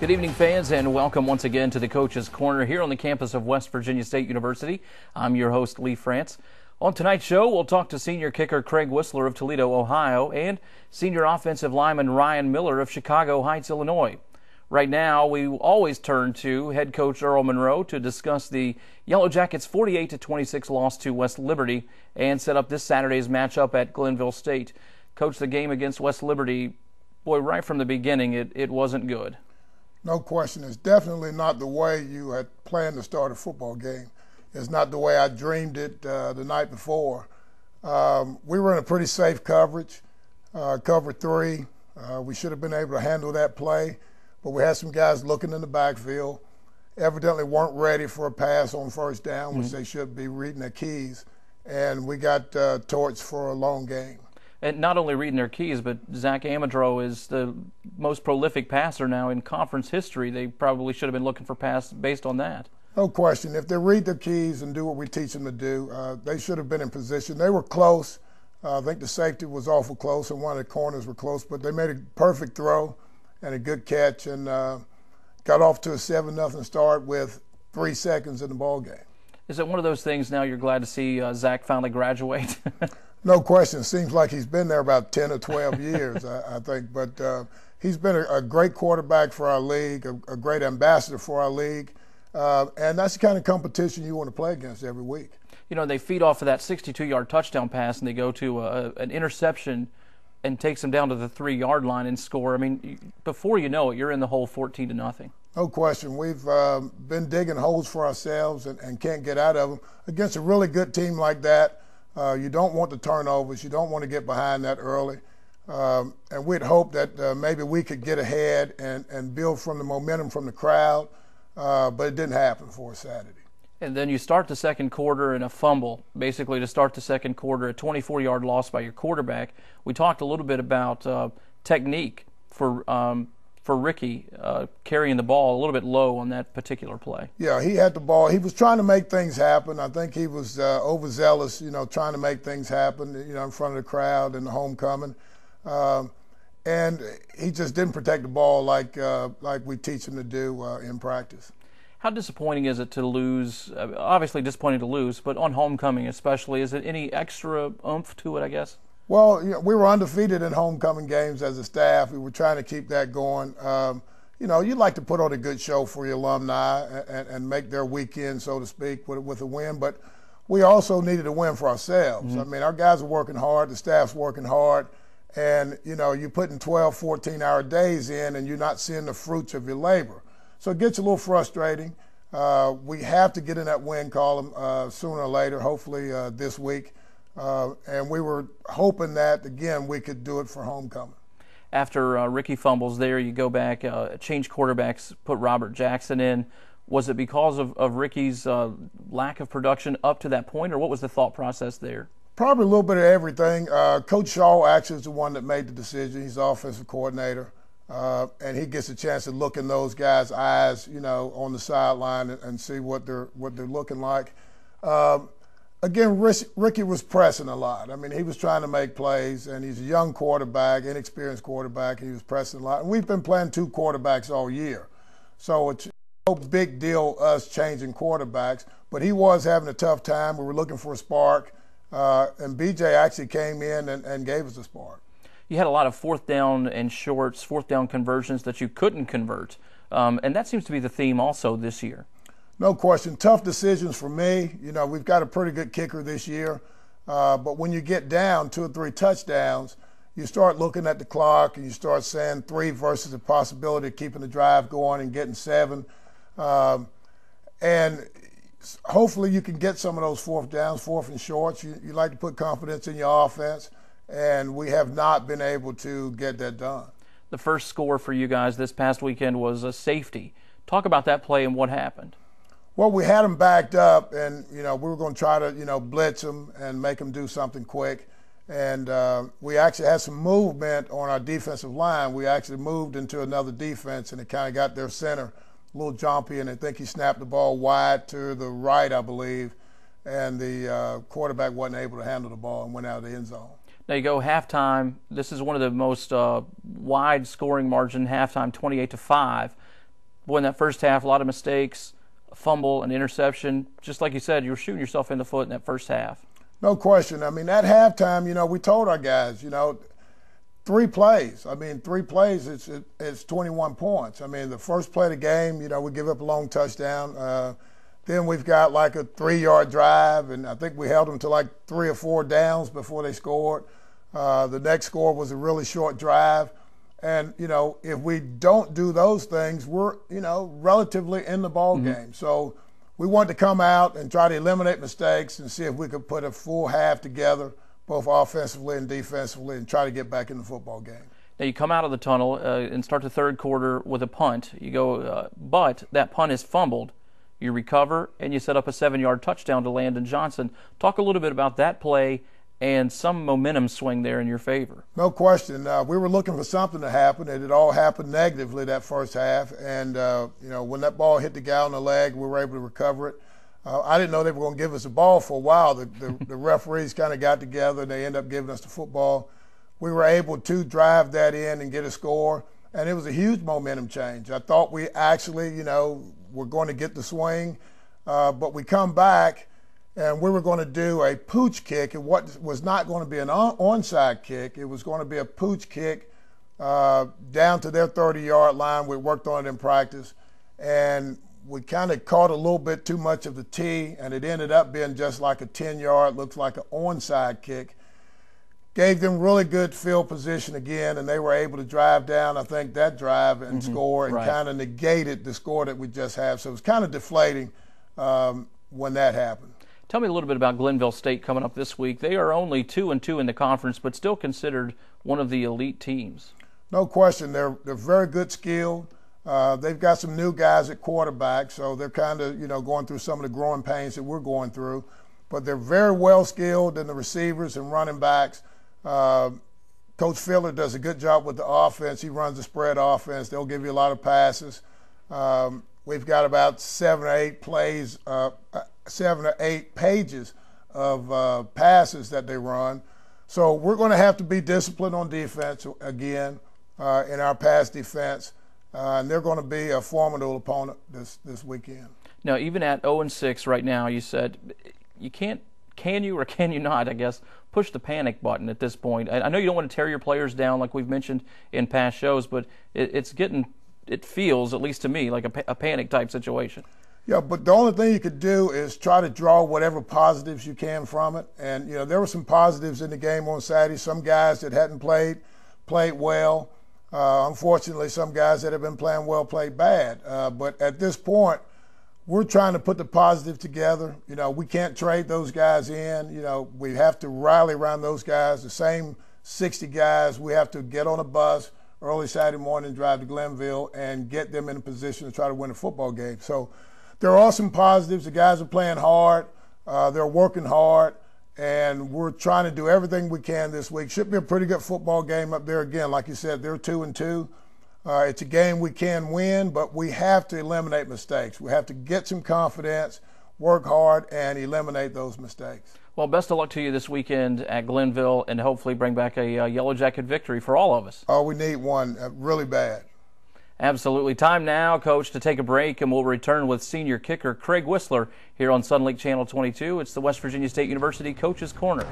Good evening, fans, and welcome once again to the Coach's Corner here on the campus of West Virginia State University. I'm your host, Lee France. On tonight's show, we'll talk to senior kicker Craig Whistler of Toledo, Ohio, and senior offensive lineman Ryan Miller of Chicago Heights, Illinois. Right now, we always turn to head coach Earl Monroe to discuss the Yellow Jackets' 48-26 loss to West Liberty and set up this Saturday's matchup at Glenville State. Coach, the game against West Liberty, boy, right from the beginning, it wasn't good. No question. It's definitely not the way you had planned to start a football game. It's not the way I dreamed it the night before. We were in a pretty safe coverage, cover three. We should have been able to handle that play, but we had some guys looking in the backfield, evidently weren't ready for a pass on first down, which they should be reading their keys, and we got torched for a long game. And not only reading their keys, but Zach Amadro is the most prolific passer now in conference history. They probably should have been looking for pass based on that. No question. If they read their keys and do what we teach them to do, they should have been in position. They were close. I think the safety was awful close, and one of the corners were close, but they made a perfect throw and a good catch, and got off to a 7-0 start with 3 seconds in the ball game. Is it one of those things now you're glad to see Zach finally graduate? No question. It seems like he's been there about 10 or 12 years, I think. But he's been a great quarterback for our league, a great ambassador for our league. And that's the kind of competition you want to play against every week. You know, they feed off of that 62-yard touchdown pass, and they go to an interception and takes them down to the 3-yard line and score. I mean, before you know it, you're in the hole 14-0. No question. We've been digging holes for ourselves and can't get out of them. Against a really good team like that, you don't want the turnovers. You don't want to get behind that early. And we'd hope that maybe we could get ahead and build from the momentum from the crowd, but it didn't happen for us Saturday. And then you start the second quarter in a fumble, basically to start the second quarter, a 24-yard loss by your quarterback. We talked a little bit about technique for Ricky carrying the ball a little bit low on that particular play. Yeah, he had the ball. He was trying to make things happen. I think he was overzealous, trying to make things happen, in front of the crowd and the homecoming. And he just didn't protect the ball like we teach him to do in practice. How disappointing is it to lose? Obviously disappointing to lose, but on homecoming especially, is it any extra oomph to it, I guess? Well, we were undefeated in homecoming games as a staff. We were trying to keep that going. You'd like to put on a good show for your alumni and make their weekend, so to speak, with a win. But we also needed a win for ourselves. Mm-hmm. I mean, our guys are working hard. The staff's working hard. And, you're putting 12, 14-hour days in, and you're not seeing the fruits of your labor. So it gets a little frustrating. We have to get in that win column sooner or later, hopefully this week. And we were hoping that, again, we could do it for homecoming. After Ricky fumbles there, you go back, change quarterbacks, put Robert Jackson in. Was it because of Ricky's lack of production up to that point, or what was the thought process there? Probably a little bit of everything. Coach Shaw actually is the one that made the decision. He's the offensive coordinator. And he gets a chance to look in those guys' eyes, on the sideline and see what they're looking like. Again, Ricky was pressing a lot. I mean, he was trying to make plays, and he's a young quarterback, inexperienced quarterback, and he was pressing a lot. And we've been playing 2 quarterbacks all year. So it's no big deal us changing quarterbacks, but he was having a tough time. We were looking for a spark, and BJ actually came in and gave us a spark. You had a lot of fourth down and shorts, fourth down conversions that you couldn't convert, and that seems to be the theme also this year. No question. Tough decisions for me. We've got a pretty good kicker this year. But when you get down 2 or 3 touchdowns, you start looking at the clock and you start saying 3 versus the possibility of keeping the drive going and getting 7. And hopefully you can get some of those fourth downs, fourth and shorts. You like to put confidence in your offense, and we have not been able to get that done. The first score for you guys this past weekend was a safety. Talk about that play and what happened. Well, we had them backed up, and, we were going to try to, blitz them and make them do something quick. And we actually had some movement on our defensive line. We actually moved into another defense, and it kind of got their center a little jumpy, and I think he snapped the ball wide to the right, I believe, and the quarterback wasn't able to handle the ball and went out of the end zone. Now you go halftime. This is one of the most wide scoring margin halftime, 28-5. boy, in that first half, a lot of mistakes, a fumble, an interception. Just like you said, you were shooting yourself in the foot in that first half. No question. I mean, at halftime, we told our guys, 3 plays. I mean, 3 plays, it's 21 points. I mean, the first play of the game, we give up a long touchdown. Then we've got like a 3-yard drive, and I think we held them to like 3 or 4 downs before they scored. The next score was a really short drive. And, if we don't do those things, we're, relatively in the ball game. So we want to come out and try to eliminate mistakes and see if we could put a full half together, both offensively and defensively, and try to get back in the football game. Now, you come out of the tunnel and start the third quarter with a punt. You go, but that punt is fumbled. You recover, and you set up a 7-yard touchdown to Landon Johnson. Talk a little bit about that play and some momentum swing there in your favor. No question. We were looking for something to happen, and it all happened negatively that first half. And, when that ball hit the guy on the leg, we were able to recover it. I didn't know they were going to give us the ball for a while. The referees kind of got together, and they ended up giving us the football. We were able to drive that in and get a score, and it was a huge momentum change. I thought we actually, were going to get the swing, but we come back, and we were going to do a pooch kick. And what was not going to be an onside kick, it was going to be a pooch kick down to their 30-yard line. We worked on it in practice, and we kind of caught a little bit too much of the tee, and it ended up being just like a 10-yard, looks like an onside kick. Gave them really good field position again, and they were able to drive down, I think, that drive and score, and kind of negated the score that we just have. So it was kind of deflating when that happened. Tell me a little bit about Glenville State coming up this week. They are only 2-2 in the conference, but still considered one of the elite teams. No question. They're very good skilled. They've got some new guys at quarterback, so they're kind of, going through some of the growing pains that we're going through. But they're very well skilled in the receivers and running backs. Coach Filler does a good job with the offense. He runs a spread offense. They'll give you a lot of passes. We've got about 7 or 8 plays, 7 or 8 pages of passes that they run. So we're going to have to be disciplined on defense again in our pass defense. And they're going to be a formidable opponent this weekend. Now, even at 0-6 right now, you said you can't, can you or can you not, I guess, push the panic button at this point? I know you don't want to tear your players down like we've mentioned in past shows, but it feels, at least to me, like a panic type situation. Yeah, but the only thing you could do is try to draw whatever positives you can from it. And, there were some positives in the game on Saturday. Some guys that hadn't played well. Unfortunately, some guys that have been playing well played bad. But at this point, we're trying to put the positive together. We can't trade those guys in. We have to rally around those guys. The same 60 guys, we have to get on a bus early Saturday morning, drive to Glenville, and get them in a position to try to win a football game. So there are some positives. The guys are playing hard. They're working hard. And we're trying to do everything we can this week. Should be a pretty good football game up there again. Like you said, they're 2-2. It's a game we can win, but we have to eliminate mistakes. We have to get some confidence, work hard, and eliminate those mistakes. Well, best of luck to you this weekend at Glenville, and hopefully bring back a Yellow Jacket victory for all of us. Oh, we need one really bad. Absolutely. Time now, Coach, to take a break, and we'll return with senior kicker Craig Whistler here on Sun Lake Channel 22. It's the West Virginia State University Coach's Corner.